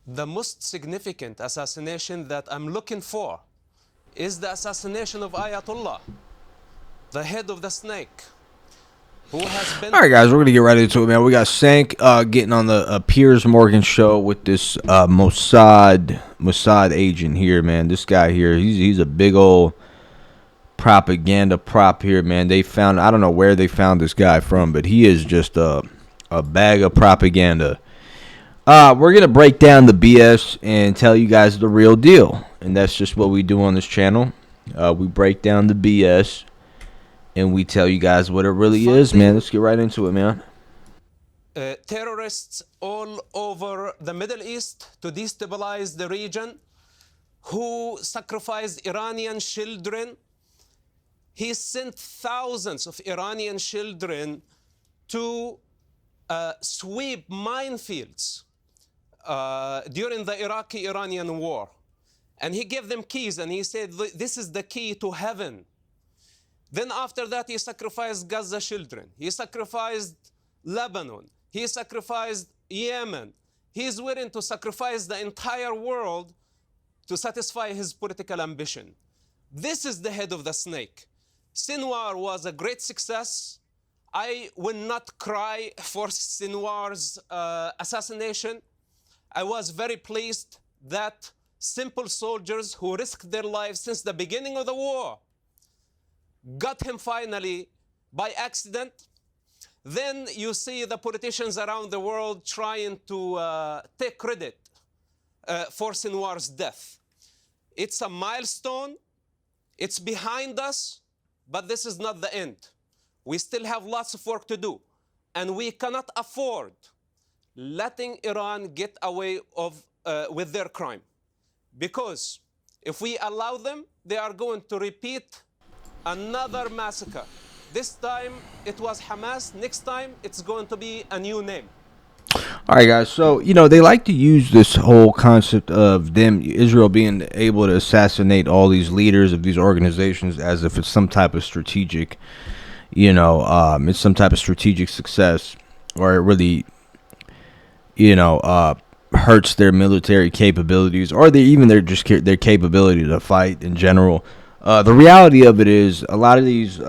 The most significant assassination that I'm looking for is the assassination of Ayatollah, the head of the snake, who has been... All right, guys, we're gonna get right into it, man. We got Cenk getting on the Piers Morgan show with this Mossad agent here, man. This guy here, he's a big old propaganda prop here, man. They found, I don't know where they found this guy from, but he is just a bag of propaganda. We're gonna break down the BS and tell you guys the real deal, and that's just what we do on this channel. We break down the BS and we tell you guys what it really is, man. Let's get right into it, man. Terrorists all over the Middle East to destabilize the region, who sacrificed Iranian children. He sent thousands of Iranian children to sweep minefields during the Iraqi-Iranian war. And he gave them keys and he said, this is the key to heaven. Then after that, he sacrificed Gaza children. He sacrificed Lebanon. He sacrificed Yemen. He's willing to sacrifice the entire world to satisfy his political ambition. This is the head of the snake. Sinwar was a great success. I will not cry for Sinwar's assassination. I was very pleased that simple soldiers who risked their lives since the beginning of the war got him finally by accident. Then you see the politicians around the world trying to take credit for Sinwar's death. It's a milestone. It's behind us, but this is not the end. We still have lots of work to do, and we cannot afford letting Iran get away with their crime. Because if we allow them, they are going to repeat another massacre. This time it was Hamas. Next time it's going to be a new name. All right, guys. So, they like to use this whole concept of Israel being able to assassinate all these leaders of these organizations as if it's some type of strategic, it's some type of strategic success, or it really, hurts their military capabilities, or their capability to fight in general. The reality of it is, a lot of these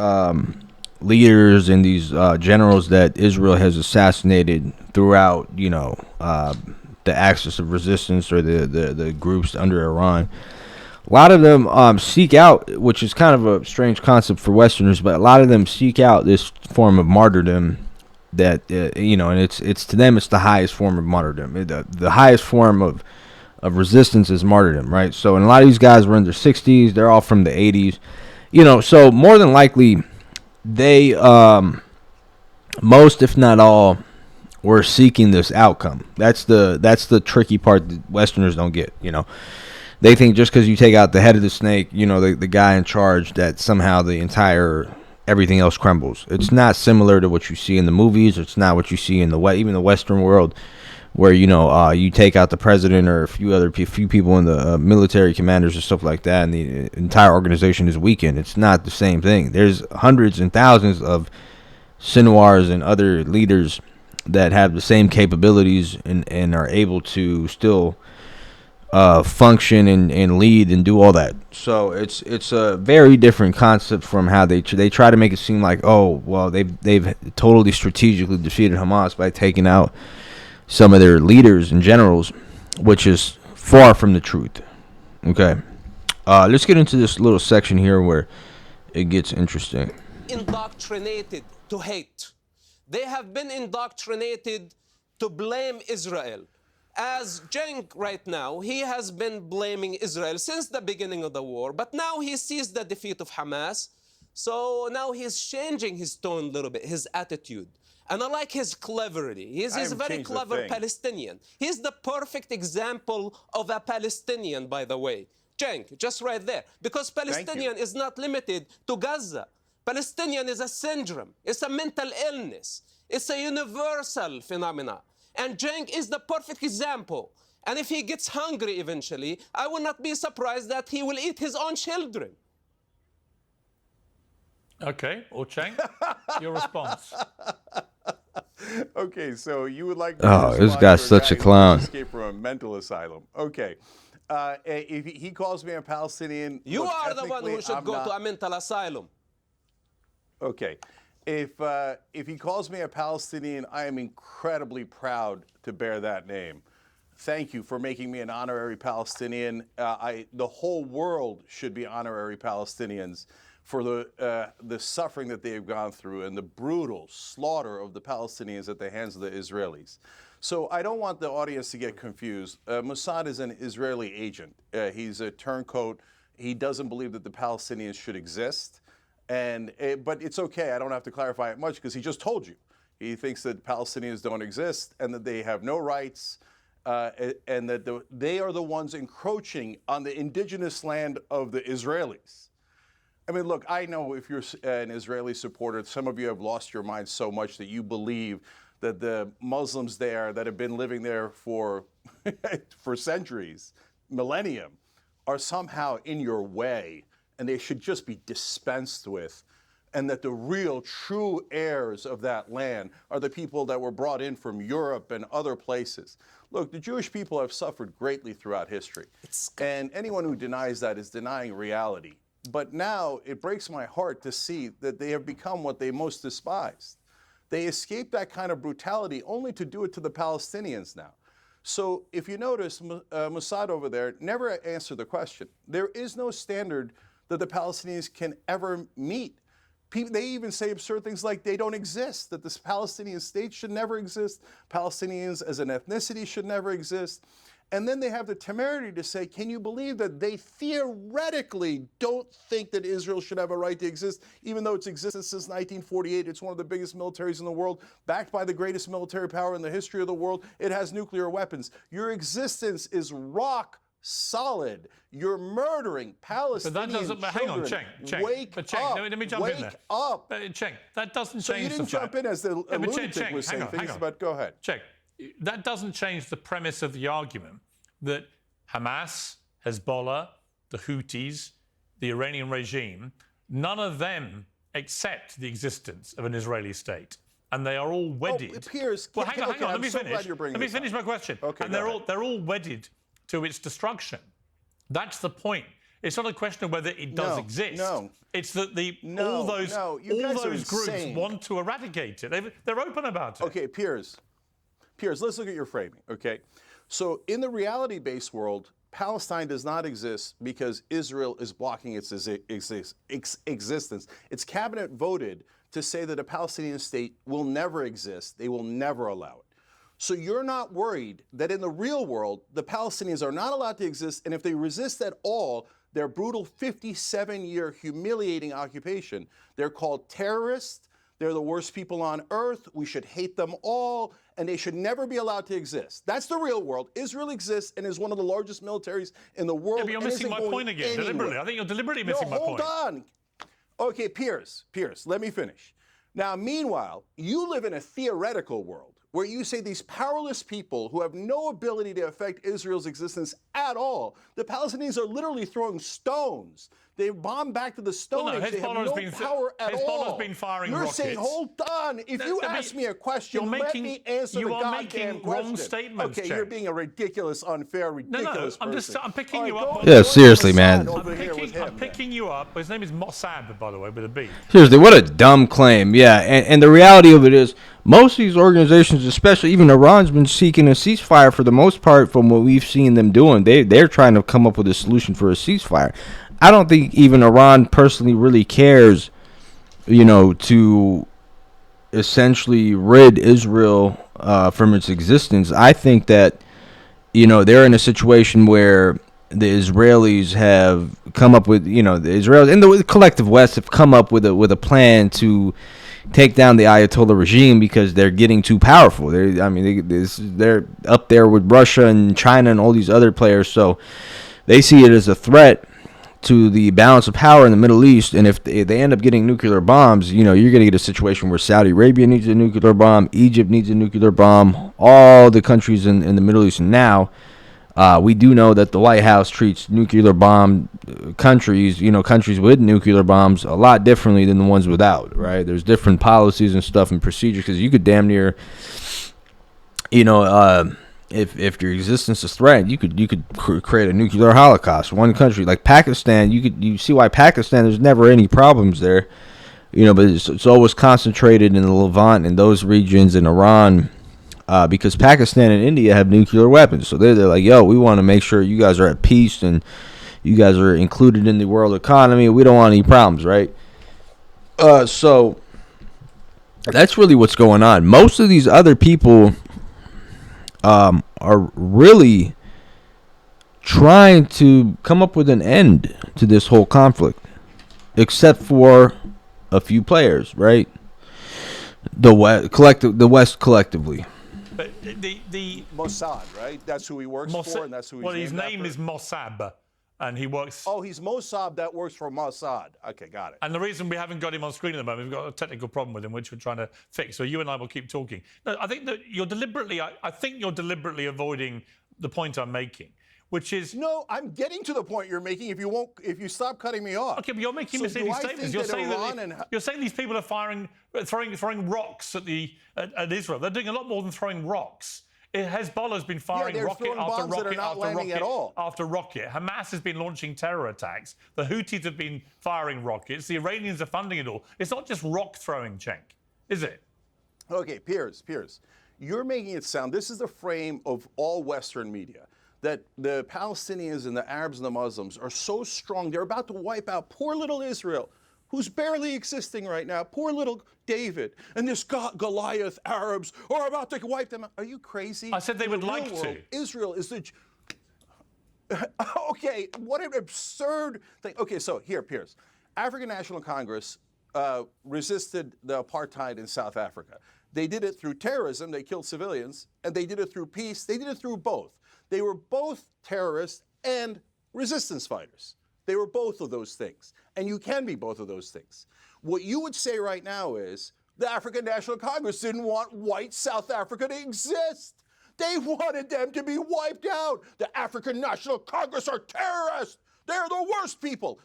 leaders and these generals that Israel has assassinated throughout, the axis of resistance, or the groups under Iran, a lot of them seek out, which is kind of a strange concept for Westerners, but a lot of them seek out this form of martyrdom that, and it's to them, it's the highest form of martyrdom. The highest form of resistance is martyrdom, right? So, and a lot of these guys were in their 60s. They're all from the 80s, so more than likely they, most if not all, were seeking this outcome. That's the tricky part that Westerners don't get. They think just because you take out the head of the snake, the guy in charge, that somehow everything else crumbles. It's not similar to what you see in the movies. It's not what you see in even the Western world, where you take out the president or a few people in the military commanders and stuff like that, and the entire organization is weakened. It's not the same thing. There's hundreds and thousands of Sinwars and other leaders that have the same capabilities and are able to still function and lead and do all that. So it's a very different concept from how they try to make it seem like, oh well, they've totally strategically defeated Hamas by taking out some of their leaders and generals, which is far from the truth. Okay, let's get into this little section here where it gets interesting. Indoctrinated to hate. They have been indoctrinated to blame Israel. As Cenk right now, he has been blaming Israel since the beginning of the war, but now he sees the defeat of Hamas, so now he's changing his tone a little bit, his attitude. And I like his cleverity. He's a very clever Palestinian. He's the perfect example of a Palestinian, by the way. Cenk, just right there. Because Palestinian is not limited to Gaza. Palestinian is a syndrome. It's a mental illness. It's a universal phenomenon. And Cenk is the perfect example. And if he gets hungry eventually, I will not be surprised that he will eat his own children. Okay, or Cenk, your response. Okay, so you would like me to Oh, this respond guy's to a such guy a who clown. just escaped from a mental asylum. Okay. If he calls me a Palestinian, You look, are the one ethnically, who should I'm go to not. a mental asylum. Okay. If he calls me a Palestinian, I am incredibly proud to bear that name. Thank you for making me an honorary Palestinian. The whole world should be honorary Palestinians for the suffering that they have gone through and the brutal slaughter of the Palestinians at the hands of the Israelis. So I don't want the audience to get confused. Mossad is an Israeli agent. He's a turncoat. He doesn't believe that the Palestinians should exist. But it's okay. I don't have to clarify it much because he just told you. He thinks that Palestinians don't exist and that they have no rights, and that they are the ones encroaching on the indigenous land of the Israelis. I mean, look, I know if you're an Israeli supporter, some of you have lost your mind so much that you believe that the Muslims there that have been living there for for centuries, millennium, are somehow in your way and they should just be dispensed with, and that the real true heirs of that land are the people that were brought in from Europe and other places. Look, the Jewish people have suffered greatly throughout history, and anyone who denies that is denying reality. But now it breaks my heart to see that they have become what they most despised. They escaped that kind of brutality only to do it to the Palestinians now. So if you notice, Mossad over there never answered the question. There is no standard that the Palestinians can ever meet. They even say absurd things like they don't exist, that this Palestinian state should never exist, Palestinians as an ethnicity should never exist. And then they have the temerity to say, can you believe that they theoretically don't think that Israel should have a right to exist, even though it's existed since 1948. It's one of the biggest militaries in the world, backed by the greatest military power in the history of the world. It has nuclear weapons. Your existence is rock solid. You're murdering Palestinians. But that doesn't. Hang on, Cenk. Wake But Cenk, up. let me jump in there. Wake up. Cenk, that doesn't So change you didn't the fact. jump in as the lunatic was saying hang things, on. but go ahead. Cenk, that doesn't change the premise of the argument that Hamas, Hezbollah, the Houthis, the Iranian regime, none of them accept the existence of an Israeli state. And they are all wedded. Piers, well, hang on. Let me so finish. glad you're bringing Let me this finish up. my question. Okay, and go they're all wedded to its destruction. That's the point. It's not a question of whether it does exist. No. It's that all those groups want to eradicate it. They're open about it. Okay, Piers, let's look at your framing, okay? So in the reality-based world, Palestine does not exist because Israel is blocking its existence. Its cabinet voted to say that a Palestinian state will never exist. They will never allow it. So you're not worried that in the real world, the Palestinians are not allowed to exist, and if they resist at all, their brutal 57-year humiliating occupation, they're called terrorists. They're the worst people on earth. We should hate them all, and they should never be allowed to exist. That's the real world. Israel exists and is one of the largest militaries in the world. Yeah, but you're missing my point again, deliberately. I think you're deliberately missing my point. Hold on. Okay, Piers, let me finish. Now, meanwhile, you live in a theoretical world where you say these powerless people who have no ability to affect Israel's existence at all, the Palestinians are literally throwing stones. They bomb back to the Stone Age. They have no power at all. Hezbollah's been firing You're rockets. saying, hold on. If you ask me a question, let me answer the goddamn question. You are making wrong statements, Okay, you're being a ridiculous, unfair, ridiculous person. I'm picking you up. Yeah, seriously, man. I'm picking you up. His name is Mossab, by the way, with a B. Seriously, what a dumb claim. Yeah, and the reality of it is, most of these organizations, especially even Iran's been seeking a ceasefire for the most part from what we've seen them doing. They're trying to come up with a solution for a ceasefire. I don't think even Iran personally really cares, to essentially rid Israel from its existence. I think that, they're in a situation where the Israelis have come up with, the Israelis and the collective West have come up with a plan to take down the Ayatollah regime because they're getting too powerful. They're up there with Russia and China and all these other players, so they see it as a threat to the balance of power in the Middle East. And if they end up getting nuclear bombs, you're going to get a situation where Saudi Arabia needs a nuclear bomb, Egypt needs a nuclear bomb, all the countries in the Middle East now We do know that the White House treats nuclear bomb countries, countries with nuclear bombs, a lot differently than the ones without, right? There's different policies and stuff and procedures, because you could damn near, if your existence is threatened, you could create a nuclear holocaust. One country like Pakistan, you see why Pakistan, there's never any problems there, but it's always concentrated in the Levant and those regions in Iran. Because Pakistan and India have nuclear weapons. So they're like, yo, we want to make sure you guys are at peace and you guys are included in the world economy. We don't want any problems, right? So that's really what's going on. Most of these other people are really trying to come up with an end to this whole conflict, except for a few players, right? The West collectively. But the Mossad, right? That's who he works for, and that's who he's well, his named name after? is Mossab, and he works. Oh, he's Mossab that works for Mossad. Okay, got it. And the reason we haven't got him on screen at the moment, we've got a technical problem with him, which we're trying to fix. So you and I will keep talking. No, I think that you're deliberately. I think you're deliberately avoiding the point I'm making, which is. No, I'm getting to the point you're making. If you stop cutting me off. Okay, but you're making So misleading do I statements. think You're that saying Iran that you're saying these people are throwing rocks at Israel. They're doing a lot more than throwing rocks. Hezbollah's been firing they're rocket throwing after bombs that are rocket not after landing rocket at all. after rocket. Hamas has been launching terror attacks. The Houthis have been firing rockets. The Iranians are funding it all. It's not just rock throwing, Cenk, is it? Okay, Piers, you're making it sound, this is the frame of all Western media, that the Palestinians and the Arabs and the Muslims are so strong, they're about to wipe out poor little Israel, who's barely existing right now, poor little David, and this Goliath Arabs are about to wipe them out. Are you crazy? I said they In would the real like world, to. Israel is the... Okay, what an absurd thing. Okay, so here, Piers. African National Congress resisted the apartheid in South Africa. They did it through terrorism, they killed civilians, and they did it through peace, they did it through both. They were both terrorists and resistance fighters. They were both of those things. And you can be both of those things. What you would say right now is the African National Congress didn't want white South Africa to exist. They wanted them to be wiped out. The African National Congress are terrorists. They're the worst people.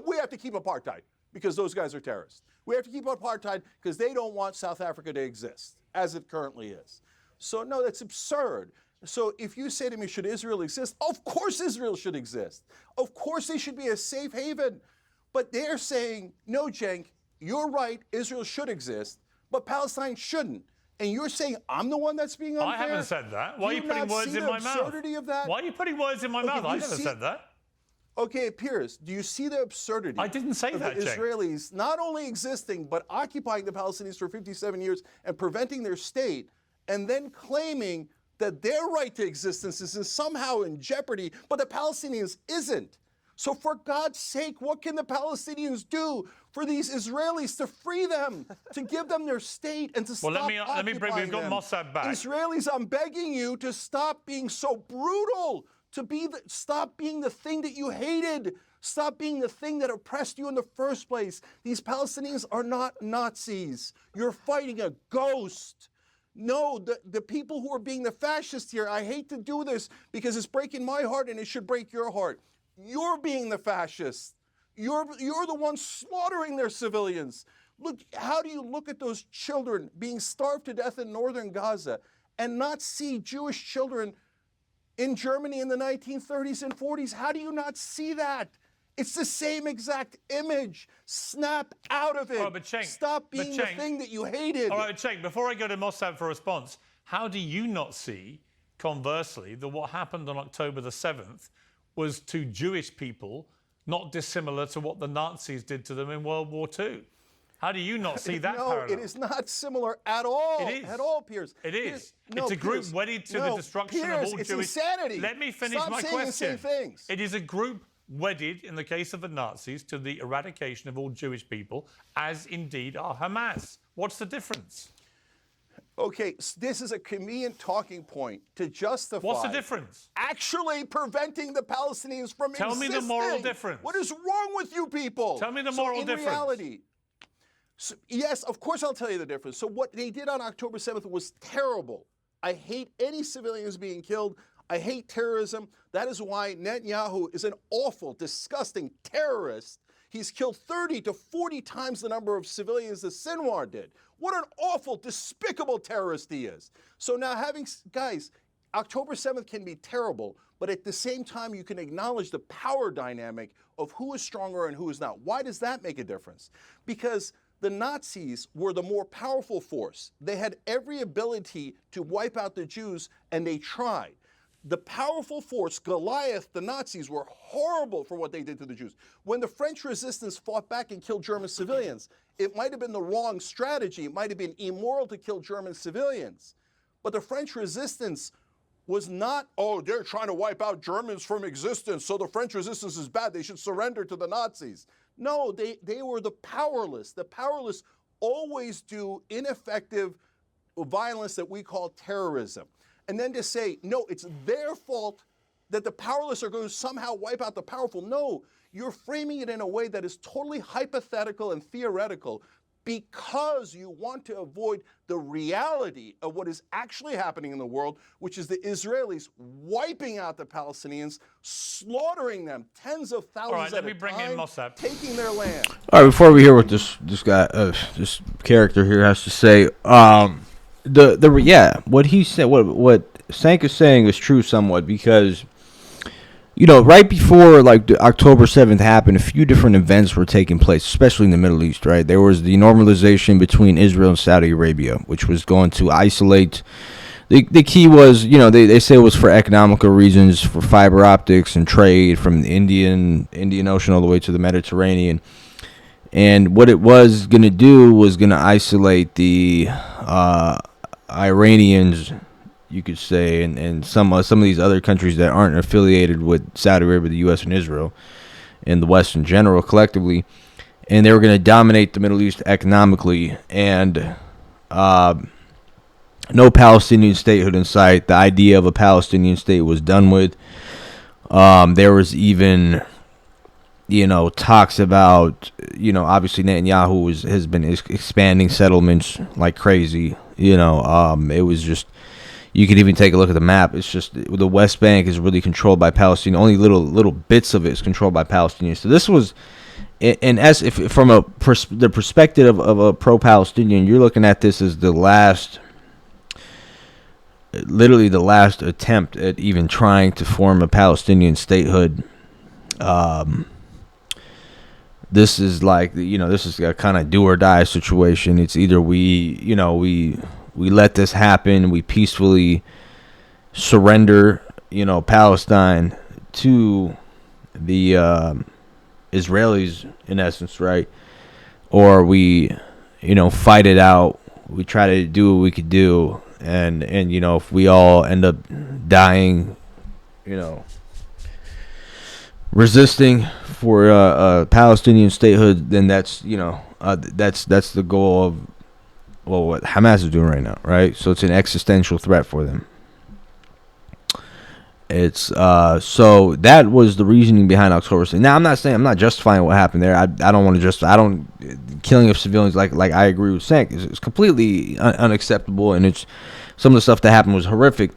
We have to keep apartheid because those guys are terrorists. We have to keep apartheid because they don't want South Africa to exist as it currently is. So no, that's absurd. So if you say to me, should Israel exist? Of course Israel should exist. Of course they should be a safe haven. But they're saying, no, Cenk, you're right, Israel should exist, but Palestine shouldn't. And you're saying I'm the one that's being unfair? I haven't said that. Why are you Do putting not words see in the my mouth? absurdity of that? Why are you putting words in my mouth? I never said that. Okay, Piers, do you see the absurdity? I didn't say of that, the Cenk. Israelis not only existing, but occupying the Palestinians for 57 years and preventing their state, and then claiming that their right to existence is somehow in jeopardy, but the Palestinians isn't. So for God's sake, what can the Palestinians do for these Israelis to free them, to give them their state and to stop occupying them? Let me bring, we've got Mossab back. Israelis, I'm begging you to stop being so brutal, stop being the thing that you hated. Stop being the thing that oppressed you in the first place. These Palestinians are not Nazis. You're fighting a ghost. No, the people who are being the fascists here, I hate to do this because it's breaking my heart and it should break your heart. You're being the fascists. You're the ones slaughtering their civilians. Look, how do you look at those children being starved to death in northern Gaza and not see Jewish children in Germany in the 1930s and 40s? How do you not see that? It's the same exact image. Snap out of it. All right, but Cenk, Stop being the thing that you hated. All right, Cenk, before I go to Mossab for a response, how do you not see, conversely, that what happened on October the 7th was to Jewish people not dissimilar to what the Nazis did to them in World War II? How do you not see that parallel? No, it is not similar at all. It is. At all, Piers. It is. No, it's a group Piers. wedded to No, the destruction Piers, of all it's Jewish... insanity. Let me finish Stop my saying question. the same things. It is a group wedded, in the case of the Nazis, to the eradication of all Jewish people, as indeed are Hamas. What's the difference? Okay, this is a convenient talking point to justify... What's the difference? Actually preventing the Palestinians from Tell existing. me the moral difference. What is wrong with you people? Tell me the moral difference. In reality, yes, of course I'll tell you the difference. So what they did on October 7th was terrible. I hate any civilians being killed. I hate terrorism. That is why Netanyahu is an awful, disgusting terrorist. He's killed 30 to 40 times the number of civilians that Sinwar did. What an awful, despicable terrorist he is. So now guys, October 7th can be terrible, but at the same time, you can acknowledge the power dynamic of who is stronger and who is not. Why does that make a difference? Because the Nazis were the more powerful force. They had every ability to wipe out the Jews, and they tried. The powerful force, Goliath, the Nazis, were horrible for what they did to the Jews. When the French resistance fought back and killed German civilians, it might have been the wrong strategy. It might have been immoral to kill German civilians. But the French resistance was not, oh, they're trying to wipe out Germans from existence, so the French resistance is bad, they should surrender to the Nazis. No, they were the powerless. The powerless always do ineffective violence that we call terrorism. And then to say, no, it's their fault that the powerless are going to somehow wipe out the powerful. No, you're framing it in a way that is totally hypothetical and theoretical because you want to avoid the reality of what is actually happening in the world, which is the Israelis wiping out the Palestinians, slaughtering them, tens of thousands All right, let at me a bring time, in Mossab. taking their land. All right, before we hear what this guy, this character here has to say, what he said, what Cenk is saying is true somewhat because, you know, right before like the October 7th happened, a few different events were taking place, especially in the Middle East, right? There was the normalization between Israel and Saudi Arabia, which was going to isolate. The key was, you know, they say it was for economical reasons, for fiber optics and trade from the Indian Ocean all the way to the Mediterranean. And what it was going to do was going to isolate the Iranians, you could say, and some of these other countries that aren't affiliated with Saudi Arabia, the U.S. and Israel, and the West in general, collectively. And they were going to dominate the Middle East economically, and no Palestinian statehood in sight. The idea of a Palestinian state was done with. There was even, you know, talks about, you know, obviously Netanyahu has been expanding settlements like crazy. You know, it was just, you could even take a look at the map. It's just the West Bank is really controlled by Palestinians. Only little bits of it is controlled by Palestinians. So this was, if from the perspective of a pro-Palestinian, you're looking at this as literally the last attempt at even trying to form a Palestinian statehood. This is like, you know, this is a kind of do or die situation. It's either we let this happen, we peacefully surrender, you know, Palestine to the Israelis, in essence, right? Or we, you know, fight it out. We try to do what we could do, and you know, if we all end up dying, you know, resisting for a Palestinian statehood, then that's, you know, that's the goal of, well, what Hamas is doing right now, right? So it's an existential threat for them. It's so that was the reasoning behind October 6th. Now I'm not justifying what happened there. I don't want to killing of civilians, like I agree with Cenk, is completely unacceptable, and it's some of the stuff that happened was horrific.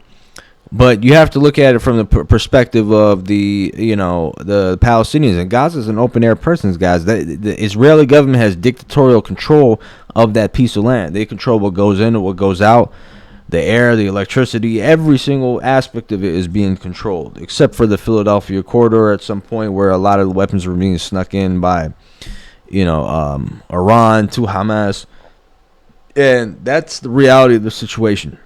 But you have to look at it from the perspective of the Palestinians. And Gaza is an open-air prisons, guys. The Israeli government has dictatorial control of that piece of land. They control what goes in and what goes out. The air, the electricity, every single aspect of it is being controlled, except for the Philadelphia corridor at some point where a lot of the weapons were being snuck in by, Iran to Hamas. And that's the reality of the situation.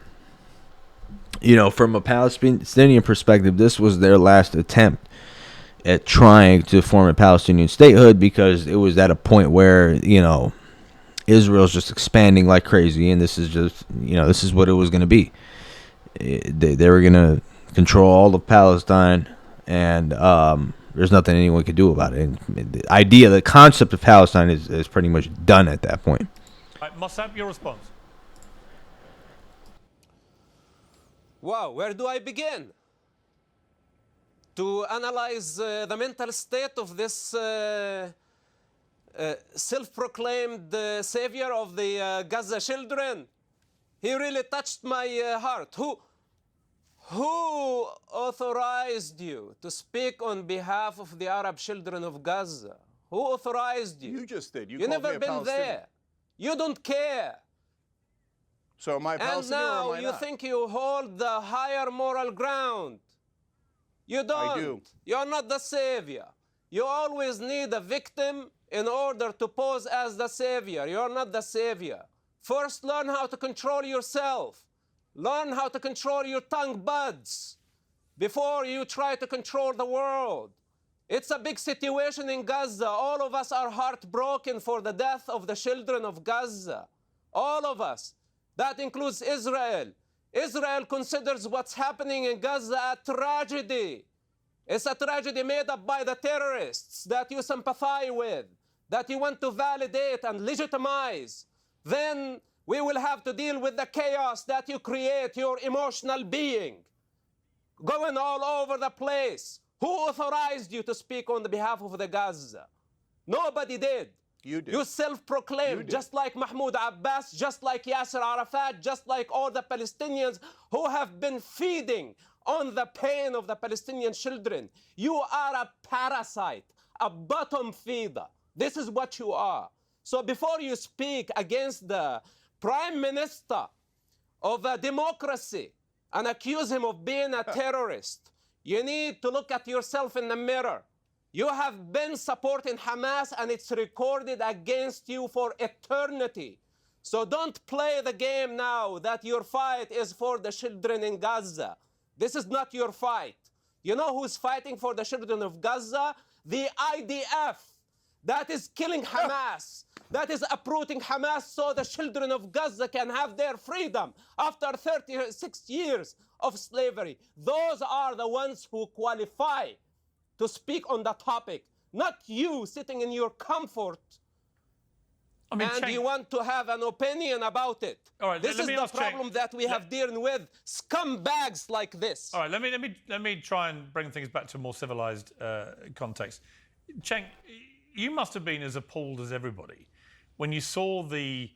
You know, from a Palestinian perspective, this was their last attempt at trying to form a Palestinian statehood, because it was at a point where, you know, Israel's just expanding like crazy, and this is just, you know, this is what it was going to be. They were going to control all of Palestine, and there's nothing anyone could do about it. And the concept of Palestine is pretty much done at that point. Right, Mossab, your response. Wow, where do I begin to analyze the mental state of this self-proclaimed savior of the Gaza children? He really touched my heart. Who authorized you to speak on behalf of the Arab children of Gaza? Who authorized you? You just did. You You called me never a been Palestinian. there. You don't care. So am I And Palestinian or now am I you not? think you hold the higher moral ground. You don't. do. You're not the savior. You always need a victim in order to pose as the savior. You're not the savior. First, learn how to control yourself. Learn how to control your tongue buds before you try to control the world. It's a big situation in Gaza. All of us are heartbroken for the death of the children of Gaza. All of us. That includes Israel. Israel considers what's happening in Gaza a tragedy. It's a tragedy made up by the terrorists that you sympathize with, that you want to validate and legitimize. Then we will have to deal with the chaos that you create, your emotional being, going all over the place. Who authorized you to speak on the behalf of the Gaza? Nobody did. You did. You self-proclaimed, just like Mahmoud Abbas, just like Yasser Arafat, just like all the Palestinians who have been feeding on the pain of the Palestinian children. You are a parasite, a bottom feeder. This is what you are. So before you speak against the Prime Minister of a democracy and accuse him of being a terrorist, you need to look at yourself in the mirror. You have been supporting Hamas and it's recorded against you for eternity. So don't play the game now that your fight is for the children in Gaza. This is not your fight. You know who's fighting for the children of Gaza? The IDF that is killing Hamas, that is uprooting Hamas so the children of Gaza can have their freedom after 36 years of slavery. Those are the ones who qualify to speak on the topic, not you sitting in your comfort. I mean, And Cenk, you want to have an opinion about it. All right, This let is me the ask Cenk- problem that we have dealing with scumbags like this. all right, let me try and bring things back to a more civilized context. Cenk, you must have been as appalled as everybody when you saw the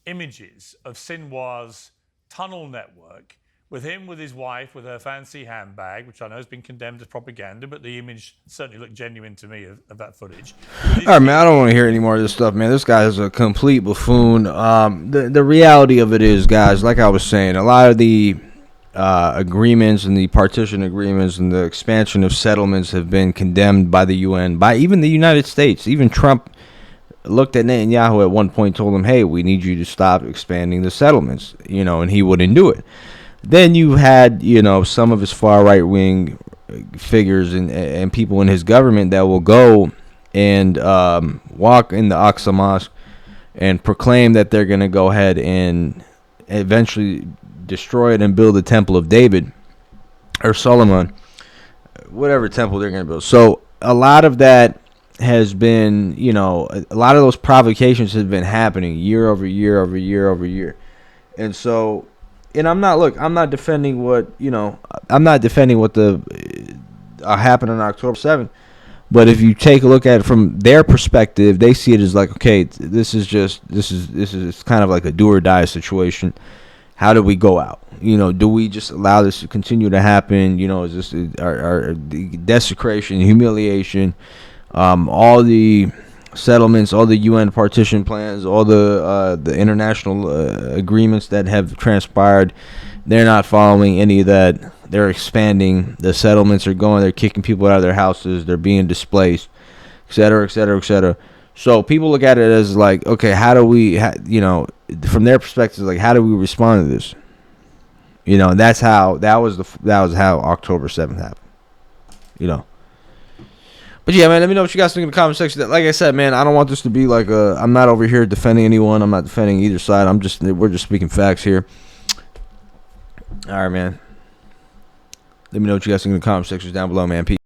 images of Sinwar's tunnel network with him, with his wife, with her fancy handbag, which I know has been condemned as propaganda, but the image certainly looked genuine to me of that footage. All right, man, I don't want to hear any more of this stuff, man. This guy is a complete buffoon. The reality of it is, guys, like I was saying, a lot of the agreements and the partition agreements and the expansion of settlements have been condemned by the UN, by even the United States. Even Trump looked at Netanyahu at one point, told him, hey, we need you to stop expanding the settlements, and he wouldn't do it. Then you had, some of his far right-wing figures and people in his government that will go and walk in the Aqsa Mosque and proclaim that they're going to go ahead and eventually destroy it and build the Temple of David or Solomon, whatever temple they're going to build. So a lot of that has been, a lot of those provocations have been happening year over year over year over year. And so, and I'm not defending what, I'm not defending what happened on October 7th. But if you take a look at it from their perspective, they see it as like, okay, this is kind of like a do or die situation. How do we go out? Do we just allow this to continue to happen? Is this our desecration, humiliation, all the settlements, all the UN partition plans, all the international agreements that have transpired? They're not following any of that. They're expanding. The settlements are going. They're kicking people out of their houses. They're being displaced, et cetera, et cetera, et cetera. So people look at it as like, okay, how do we, from their perspective, like, how do we respond to this? And that was how October 7th happened. But yeah, man, let me know what you guys think in the comment section. Like I said, man, I don't want this to be like I'm not over here defending anyone. I'm not defending either side. We're just speaking facts here. All right, man. Let me know what you guys think in the comment sections down below, man. Peace.